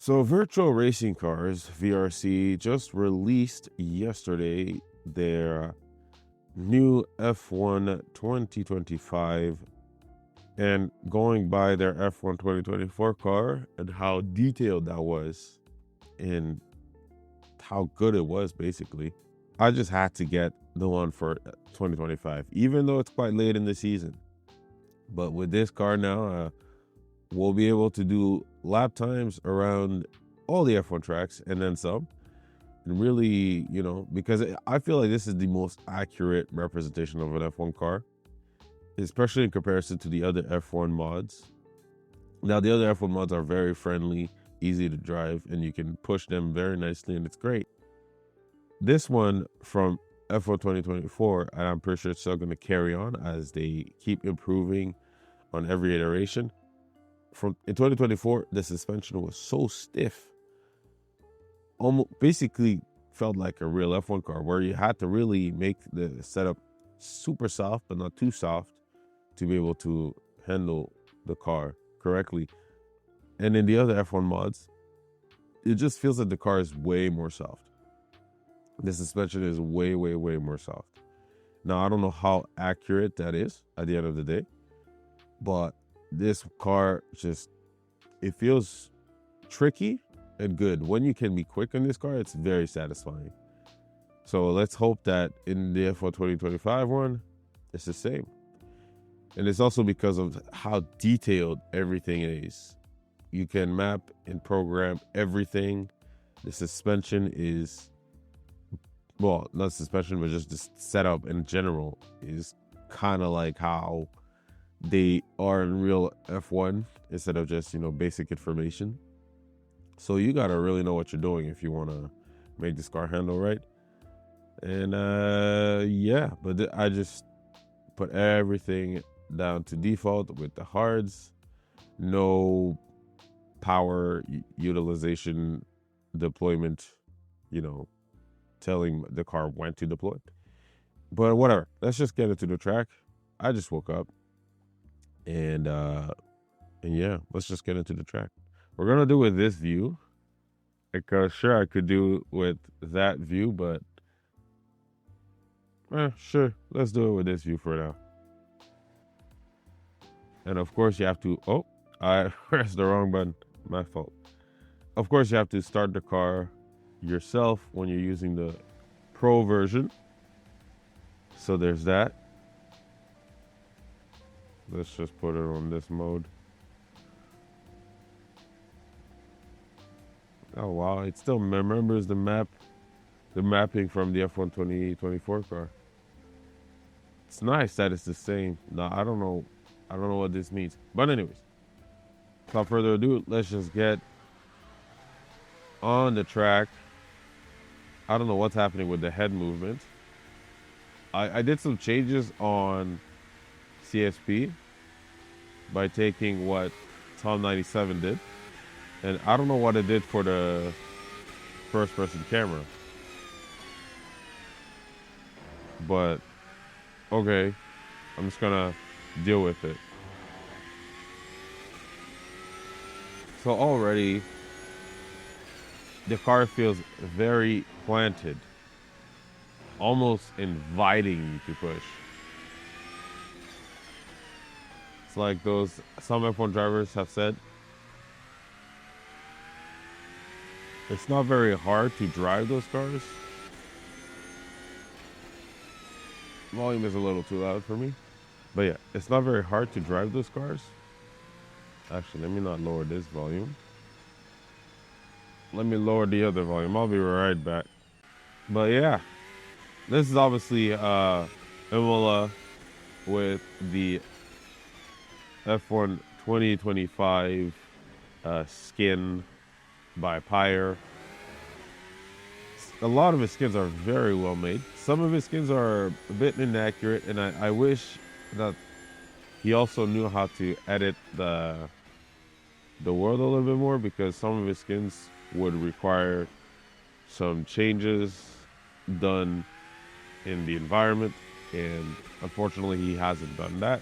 So, Virtual Racing Cars VRC just released yesterday their new F1 2025, and going by their F1 2024 car and how detailed that was and how good it was, basically, I just had to get the one for 2025, even though it's quite late in the season. But with this car now, we'll be able to do lap times around all the F1 tracks and then some. And really, because I feel like this is the most accurate representation of an F1 car, especially in comparison to the other F1 mods. Now, the other F1 mods are very friendly, easy to drive, and you can push them very nicely, and it's great. This one from F1 2024, and I'm pretty sure it's still going to carry on as they keep improving on every iteration. In 2024, the suspension was so stiff, almost basically felt like a real F1 car, where you had to really make the setup super soft but not too soft to be able to handle the car correctly. And in the other F1 mods, it just feels like the car is way more soft. The suspension is way, way, way more soft. Now, I don't know how accurate that is at the end of the day, but this car it feels tricky and good. When you can be quick on this car, it's very satisfying. So let's hope that in the F1 2025 one, it's the same. And it's also because of how detailed everything is. You can map and program everything. The suspension is, well, not suspension, but just the setup in general is kind of like how they are in real F1 instead of just, basic information. So you got to really know what you're doing if you want to make this car handle right. And yeah, but I just put everything down to default with the hards, no power utilization deployment, telling the car when to deploy. But whatever, let's just get into the track. I just woke up and yeah, let's just get into the track. We're gonna do with this view because sure I could do with that view, but sure, let's do it with this view for now. And of course you have to, I pressed the wrong button, my fault. Of course you have to start the car yourself when you're using the Pro version. So there's that. Let's just put it on this mode. Oh wow, it still remembers the mapping from the F1 2024 car. It's nice that it's the same. No, I don't know what this means. But anyways, without further ado, let's just get on the track. I don't know what's happening with the head movement. I did some changes on CSP by taking what Tom 97 did. And I don't know what it did for the first-person camera. But, okay, I'm just gonna deal with it. So already, the car feels very planted, almost inviting you to push. It's like some F1 drivers have said, it's not very hard to drive those cars. Volume is a little too loud for me. But yeah, it's not very hard to drive those cars. Actually, let me not lower this volume. Let me lower the other volume. I'll be right back. But yeah, this is obviously Imola with the F1 2025 skin by Pyre. A lot of his skins are very well made. Some of his skins are a bit inaccurate, and I wish that he also knew how to edit the world a little bit more, because some of his skins would require some changes done in the environment, and unfortunately he hasn't done that.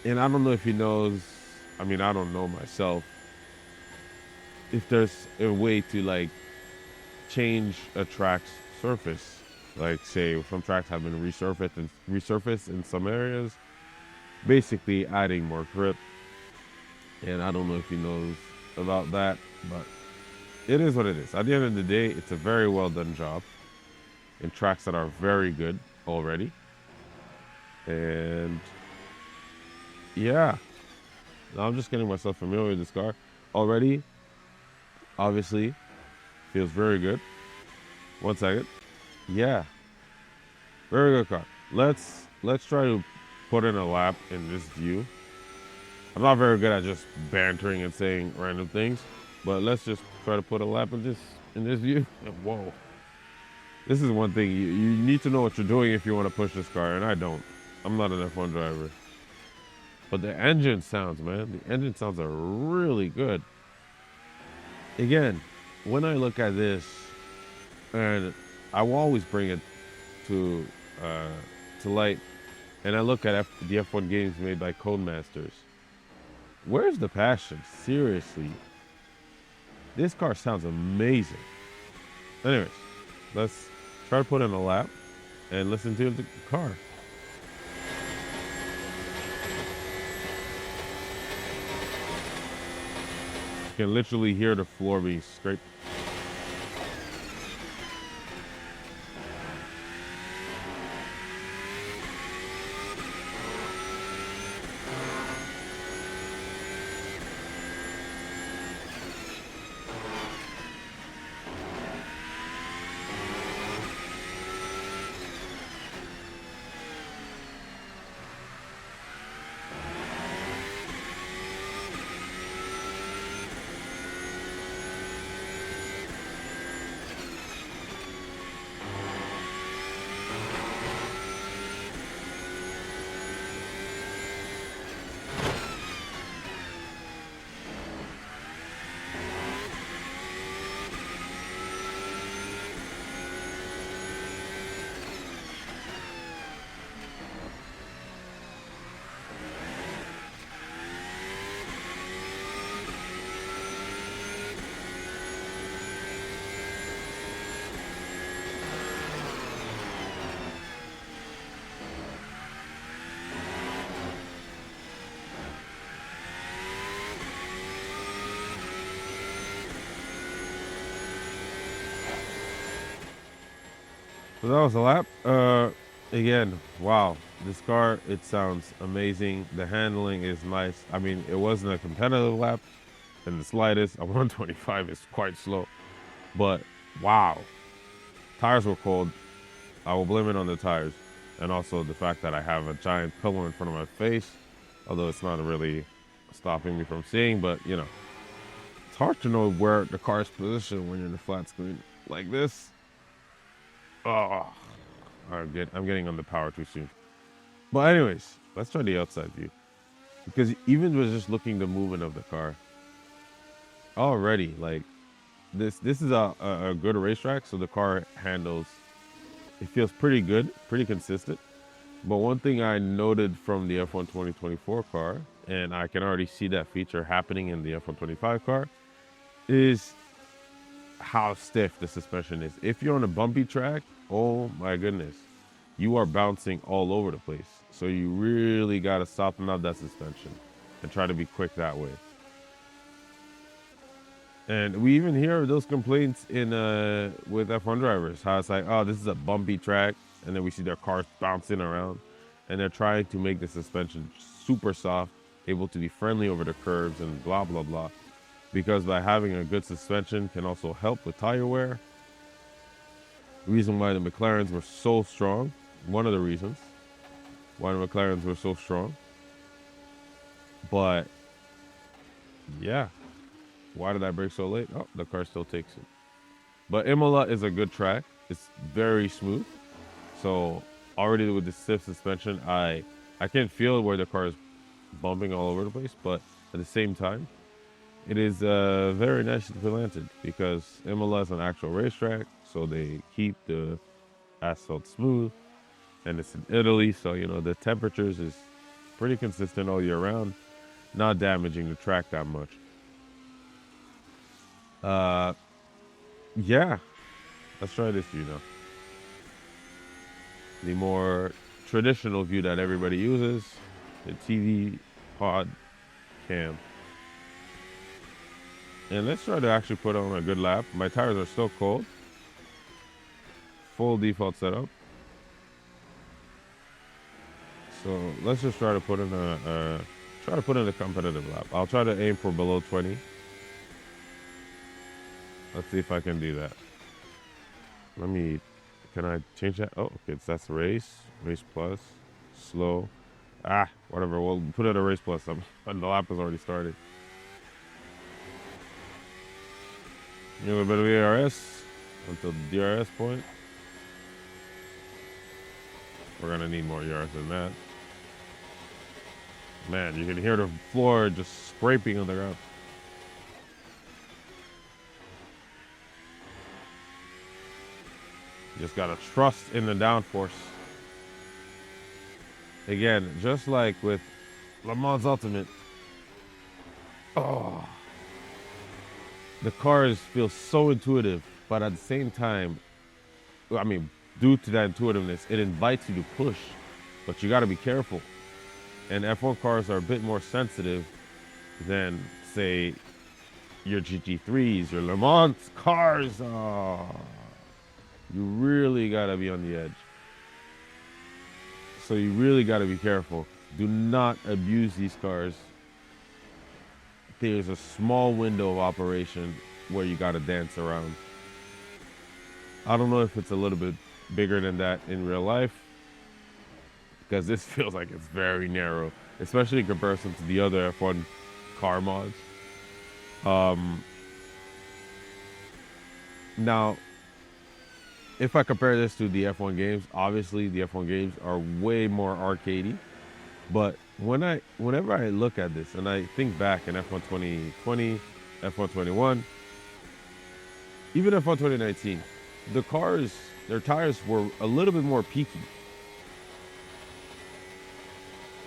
And I don't know if he knows, I mean, I don't know myself, if there's a way to like change a track's surface. Like say some tracks have been resurfaced in some areas, basically adding more grip. And I don't know if he knows about that, but it is what it is. At the end of the day, it's a very well done job in tracks that are very good already. And yeah, now I'm just getting myself familiar with this car already. Obviously, feels very good. 1 second. Yeah, very good car. Let's try to put in a lap in this view. I'm not very good at just bantering and saying random things, but let's just try to put a lap in this view. Whoa. This is one thing. You need to know what you're doing if you want to push this car, and I don't. I'm not an F1 driver. But the engine sounds, man. The engine sounds are really good. Again, when I look at this, and I will always bring it to light, and I look at the F1 games made by Codemasters. Where's the passion? Seriously. This car sounds amazing. Anyways, let's try to put in a lap and listen to the car. You can literally hear the floor being scraped. So that was a lap. Again, wow, this car, it sounds amazing. The handling is nice. I mean, it wasn't a competitive lap in the slightest. A 125 is quite slow, but wow, tires were cold. I will blame it on the tires, and also the fact that I have a giant pillow in front of my face, although it's not really stopping me from seeing. But you know, it's hard to know where the car is positioned when you're in a flat screen like this. Oh, I'm getting on the power too soon. But anyways, let's try the outside view. Because even with just looking the movement of the car, already like this is a good racetrack, so the car handles. It feels pretty good, pretty consistent. But one thing I noted from the F1 2024 car, and I can already see that feature happening in the F1 25 car, is how stiff the suspension is. If you're on a bumpy track, oh my goodness, you are bouncing all over the place. So you really got to soften up that suspension and try to be quick that way. And we even hear those complaints in with F1 drivers, how it's like, oh, this is a bumpy track, and then we see their cars bouncing around, and they're trying to make the suspension super soft, able to be friendly over the curves and blah blah blah. Because by having a good suspension can also help with tire wear. The reason why the McLarens were so strong, one of the reasons why the McLarens were so strong. But yeah, why did I brake so late? Oh, the car still takes it. But Imola is a good track. It's very smooth. So already with the stiff suspension, I can feel where the car is bumping all over the place. But at the same time, it is very nicely planted because Imola is an actual racetrack. So they keep the asphalt smooth. And it's in Italy. So, you know, the temperatures is pretty consistent all year round. Not damaging the track that much. Uh, yeah, let's try this view now. The more traditional view that everybody uses, the TV pod cam. And let's try to actually put on a good lap. My tires are still cold. Full default setup. So let's just try to put in a competitive lap. I'll try to aim for below 20. Let's see if I can do that. Can I change that? Oh, okay, that's race plus, slow. Whatever, we'll put it a race plus. And the lap has already started. A little bit of ERS until the DRS point. We're gonna need more ERS than that. Man, you can hear the floor just scraping on the ground. Just gotta trust in the downforce. Again, just like with Le Mans Ultimate. Oh, the cars feel so intuitive, but at the same time, I mean, due to that intuitiveness, it invites you to push, but you gotta be careful. And F1 cars are a bit more sensitive than, say, your GT3s, your Le Mans cars. Oh, you really gotta be on the edge. So you really gotta be careful. Do not abuse these cars. There's a small window of operation where you gotta dance around. I don't know if it's a little bit bigger than that in real life, because this feels like it's very narrow, especially in comparison to the other F1 car mods. Now, if I compare this to the F1 games, obviously the F1 games are way more arcadey. But whenever I look at this and I think back in F1 2020, F1 21, even F1 2019, the cars, their tires were a little bit more peaky.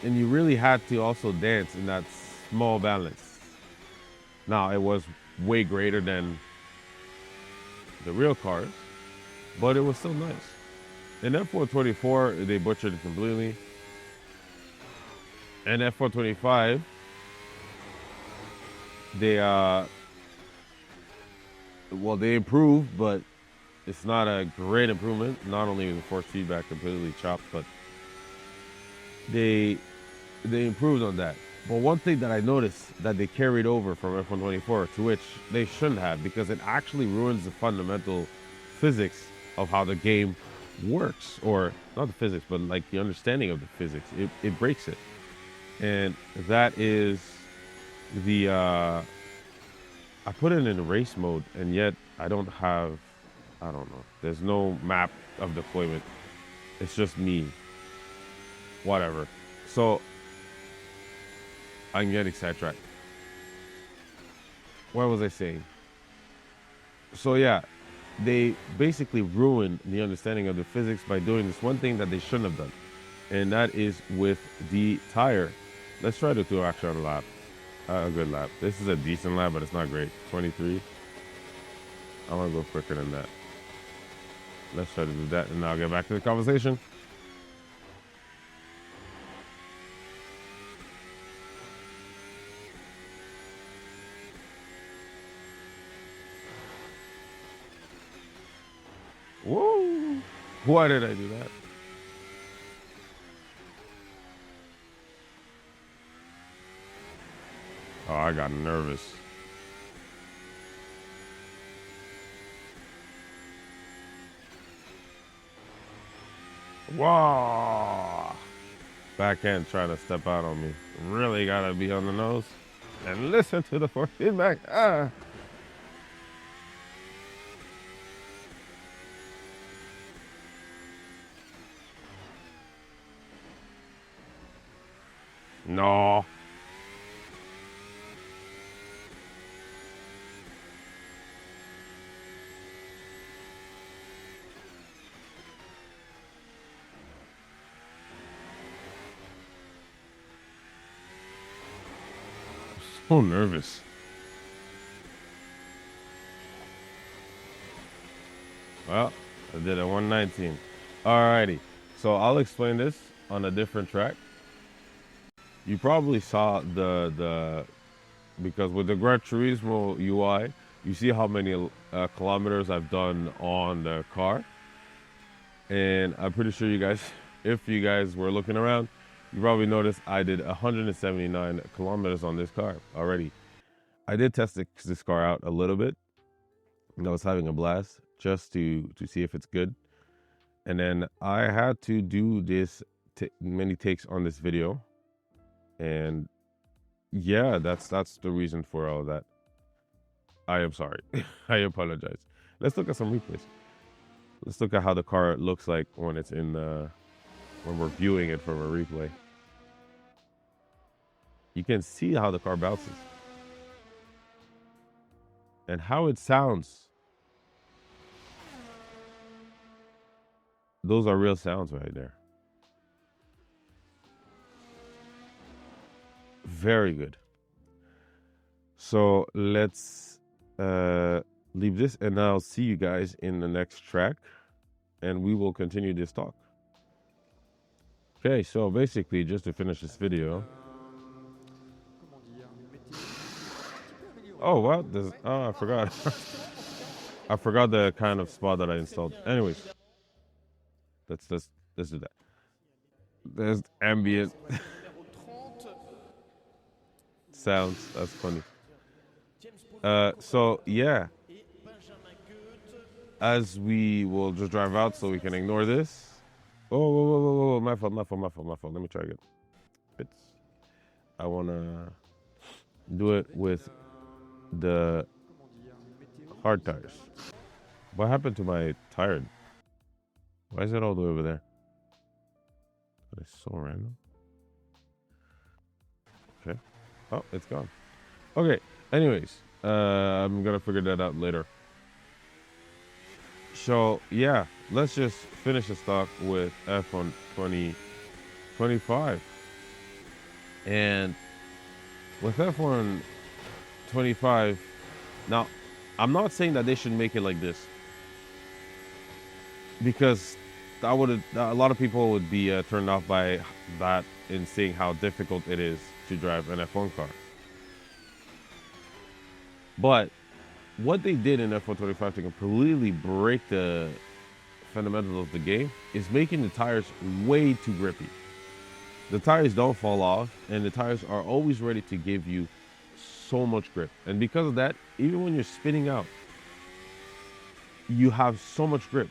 And you really had to also dance in that small balance. Now, it was way greater than the real cars, but it was still nice. In F1 24, they butchered it completely. And F1 25, they they improved, but it's not a great improvement. Not only was the force feedback completely chopped, but they improved on that. But one thing that I noticed that they carried over from F1 24, to which they shouldn't have, because it actually ruins the fundamental physics of how the game works, or not the physics, but like the understanding of the physics. It breaks it. And that is the I put it in race mode, and yet I don't know. There's no map of deployment. It's just me. Whatever. So I'm getting sidetracked. What was I saying? So yeah, they basically ruined the understanding of the physics by doing this one thing that they shouldn't have done. And that is with the tire. Let's try to do actually on a lap. A good lap. This is a decent lap, but it's not great. 23. I want to go quicker than that. Let's try to do that, and I'll get back to the conversation. Whoa! Why did I do that? Oh, I got nervous. Whoa! Backhand trying to step out on me. Really gotta be on the nose and listen to the force feedback. No. So nervous. Well, I did a 119. Alrighty. So I'll explain this on a different track. You probably saw the because with the Gran Turismo UI, you see how many kilometers I've done on the car. And I'm pretty sure you guys, if you guys were looking around, you probably noticed I did 179 kilometers on this car already. I did test this car out a little bit, and I was having a blast just to see if it's good. And then I had to do this many takes on this video, and yeah, that's the reason for all that. I am sorry. I apologize. Let's look at some replays. Let's look at how the car looks like when it's in the when we're viewing it from a replay. You can see how the car bounces and how it sounds. Those are real sounds right there. Very good. So let's leave this, and I'll see you guys in the next track, and we will continue this talk. Okay, so basically, just to finish this video. Oh, well, I forgot. I forgot the kind of spot that I installed. Anyways, let's do that. There's ambient sounds. That's funny. So yeah, as we will just drive out, so we can ignore this. Oh, whoa, my fault. Let me try again. Bits. I wanna do it with the hard tires. What happened to my tire? Why is it all the way over there? That is so random. Okay. Oh, it's gone. Okay. Anyways, I'm gonna figure that out later. So yeah, let's just finish the stock with F1 2025. And with F1 25, now I'm not saying that they should make it like this, because a lot of people would be turned off by that in seeing how difficult it is to drive an F1 car. But what they did in F1 25 to completely break the fundamentals of the game is making the tires way too grippy. The tires don't fall off, and the tires are always ready to give you so much grip. And because of that, even when you're spinning out, you have so much grip.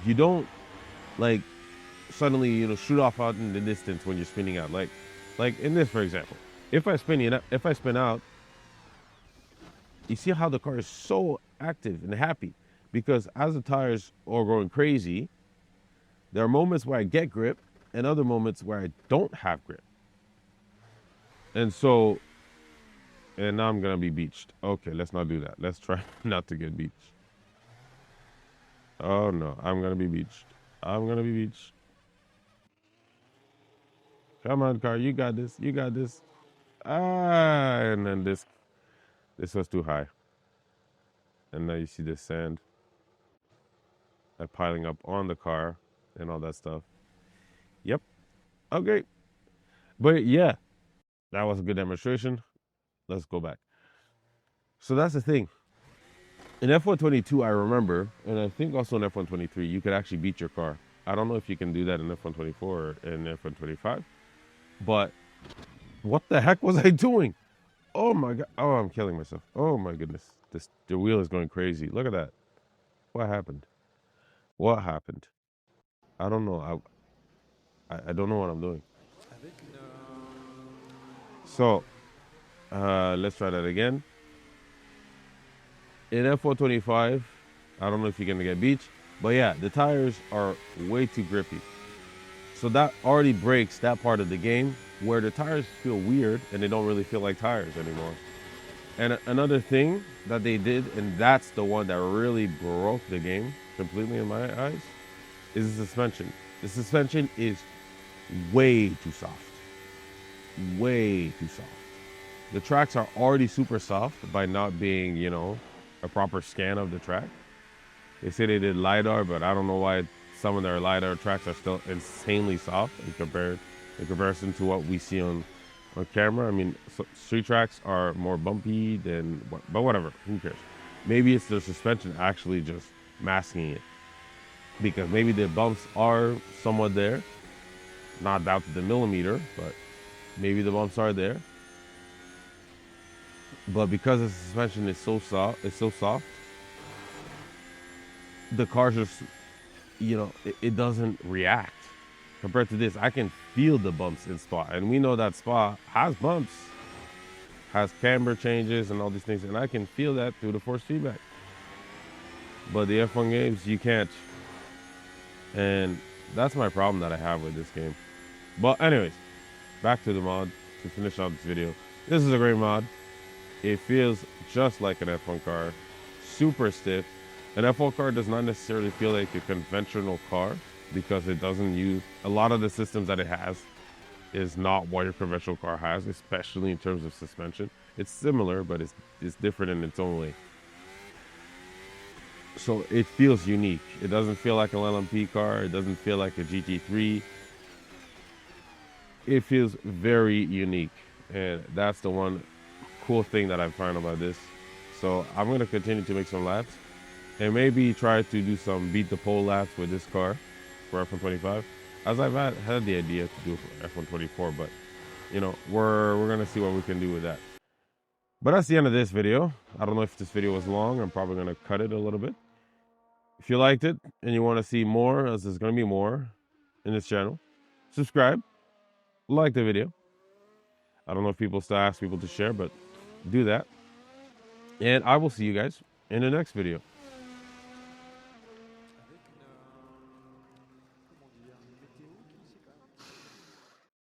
You don't like suddenly shoot off out in the distance when you're spinning out. Like in this, for example, if I spin out, you see how the car is so active and happy, because as the tires are going crazy, there are moments where I get grip and other moments where I don't have grip. And now I'm gonna be beached. Okay, let's not do that. Let's try not to get beached. Oh no, I'm gonna be beached. Come on, car, you got this. And then this was too high. And now you see the sand piling up on the car and all that stuff. Yep. Okay. But yeah, that was a good demonstration. Let's go back. So that's the thing. In F1 22, I remember, and I think also in F1 23, you could actually beat your car. I don't know if you can do that in F1 24 or in F1 25, but what the heck was I doing? Oh my God. Oh, I'm killing myself. Oh my goodness. The wheel is going crazy. Look at that. What happened? I don't know. I don't know what I'm doing. So, let's try that again. In F1 25, I don't know if you're going to get beached, but yeah, the tires are way too grippy. So that already breaks that part of the game where the tires feel weird and they don't really feel like tires anymore. And another thing that they did, and that's the one that really broke the game completely in my eyes, is the suspension. The suspension is way too soft. Way too soft. The tracks are already super soft by not being, a proper scan of the track. They say they did LiDAR, but I don't know why some of their LiDAR tracks are still insanely soft in comparison to what we see on camera. I mean, street tracks are more bumpy than, but whatever, who cares? Maybe it's their suspension actually just masking it, because maybe the bumps are somewhat there, not down to the millimeter, but maybe the bumps are there. But because the suspension is so soft, the car just, it doesn't react. Compared to this, I can feel the bumps in Spa, and we know that Spa has bumps, has camber changes and all these things, and I can feel that through the force feedback. But the F1 games, you can't. And that's my problem that I have with this game. But anyways, back to the mod to finish out this video. This is a great mod. It feels just like an F1 car, super stiff. An F1 car does not necessarily feel like a conventional car because it doesn't use a lot of the systems that it has is not what your conventional car has, especially in terms of suspension. It's similar, but it's different in its own way. So it feels unique. It doesn't feel like an LMP car. It doesn't feel like a GT3. It feels very unique, and that's the one cool thing that I find about this. So I'm going to continue to make some laps and maybe try to do some beat the pole laps with this car for F125, as I've had the idea to do for F124, but we're going to see what we can do with that. But that's the end of this video. I don't know if this video was long. I'm probably going to cut it a little bit. If you liked it and you want to see more, as there's going to be more in this channel, subscribe, like the video. I don't know if people still ask people to share, but do that. And I will see you guys in the next video.